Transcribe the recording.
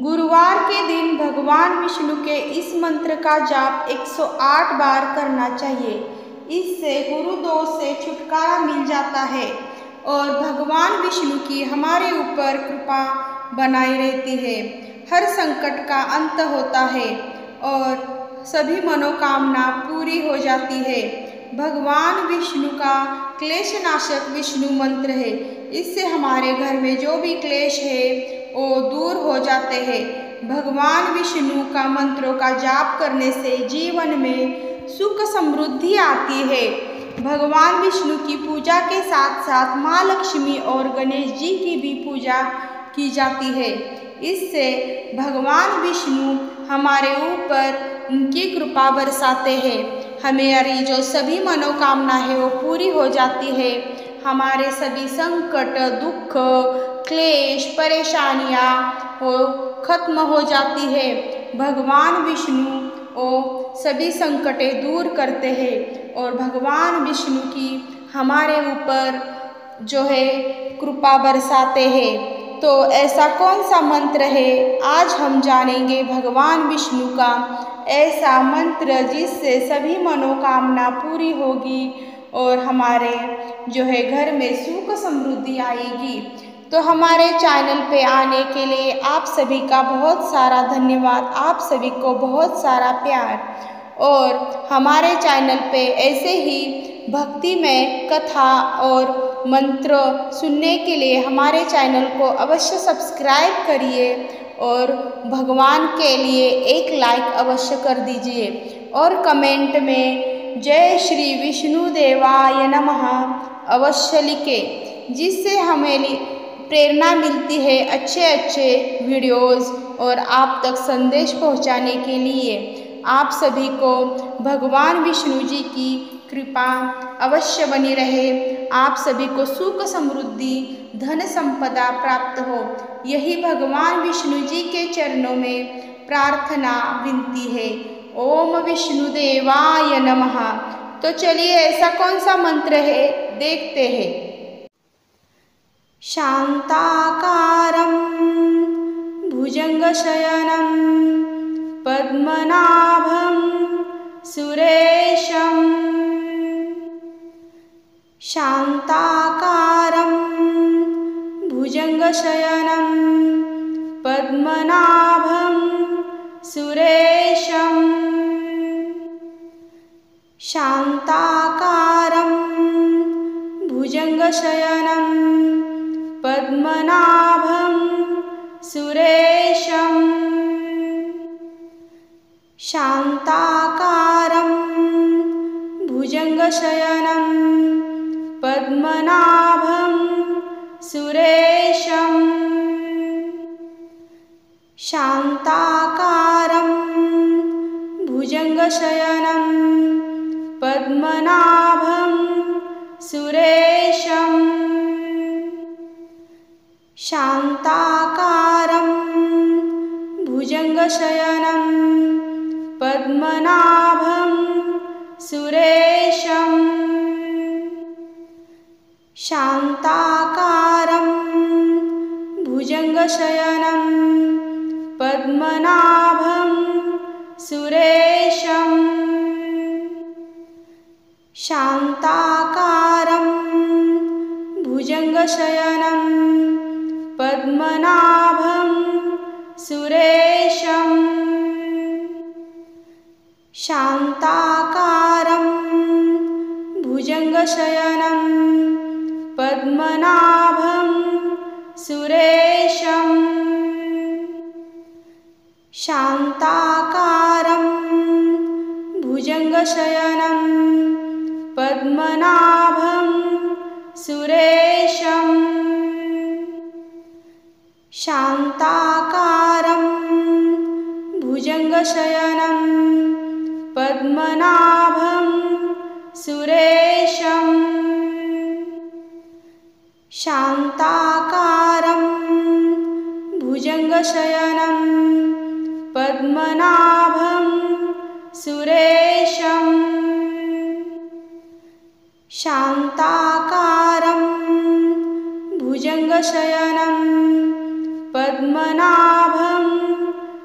गुरुवार के दिन भगवान विष्णु के इस मंत्र का जाप 108 बार करना चाहिए। इससे गुरु दोष से छुटकारा मिल जाता है और भगवान विष्णु की हमारे ऊपर कृपा बनाई रहती है। हर संकट का अंत होता है और सभी मनोकामना पूरी हो जाती है। भगवान विष्णु का क्लेश नाशक विष्णु मंत्र है। इससे हमारे घर में जो भी क्लेश है वो दूर हो जाते हैं। भगवान विष्णु का मंत्रों का जाप करने से जीवन में सुख समृद्धि आती है। भगवान विष्णु की पूजा के साथ साथ माँ लक्ष्मी और गणेश जी की भी पूजा की जाती है। इससे भगवान विष्णु हमारे ऊपर उनकी कृपा बरसाते हैं। हमारी जो सभी मनोकामना है वो पूरी हो जाती है। हमारे सभी संकट, दुख, क्लेश, परेशानियाँ वो खत्म हो जाती है। भगवान विष्णु वो सभी संकटें दूर करते हैं और भगवान विष्णु की हमारे ऊपर जो है कृपा बरसाते हैं। तो ऐसा कौन सा मंत्र है, आज हम जानेंगे भगवान विष्णु का ऐसा मंत्र जिससे सभी मनोकामना पूरी होगी और हमारे जो है घर में सुख समृद्धि आएगी। तो हमारे चैनल पे आने के लिए आप सभी का बहुत सारा धन्यवाद, आप सभी को बहुत सारा प्यार। और हमारे चैनल पे ऐसे ही भक्ति में कथा और मंत्र सुनने के लिए हमारे चैनल को अवश्य सब्सक्राइब करिए और भगवान के लिए एक लाइक अवश्य कर दीजिए और कमेंट में जय श्री विष्णु देवाय नमः अवश्य लिखें, जिससे हमें प्रेरणा मिलती है अच्छे वीडियोस और आप तक संदेश पहुंचाने के लिए। आप सभी को भगवान विष्णु जी की कृपा अवश्य बनी रहे। आप सभी को सुख समृद्धि, धन संपदा प्राप्त हो, यही भगवान विष्णु जी के चरणों में प्रार्थना विनती है। ओम विष्णु देवाय नमः। तो चलिए ऐसा कौन सा मंत्र है देखते हैं। शांताकारं भुजंगशयनं पद्मनाभं सुरेशं। शांताकारं भुजंगशयनं पद्मनाभं सुरेशं। शांताकारं भुजंगशयनं पद्मनाभं सुरेशं। शांताकारं भुजंगशयनं पद्मनाभं सुरेशं। शांताकारं भुजंगशयनं पद्मनाभं सुरेशं। शांताकारं भुजंगशयनं पद्मनाभं सुरेशं। शांताकारं भुजंगशयनं पद्मनाभं सुरेशं। शांताकारं भुजंगशयनं पद्मनाभं सुरेशं। शांताकारं भुजंगशयनं पद्मनाभं सुरेशं। शांताकारं भुजंगशयनं पद्मनाभं सुरेशं। शांताकारं भुजंगशयनं पद्मनाभं सुरेशं। शांताकारं भुजंगशयनं पद्मनाभं सुरेशं। शांताकारं भुजंगशयनं पद्मनाभं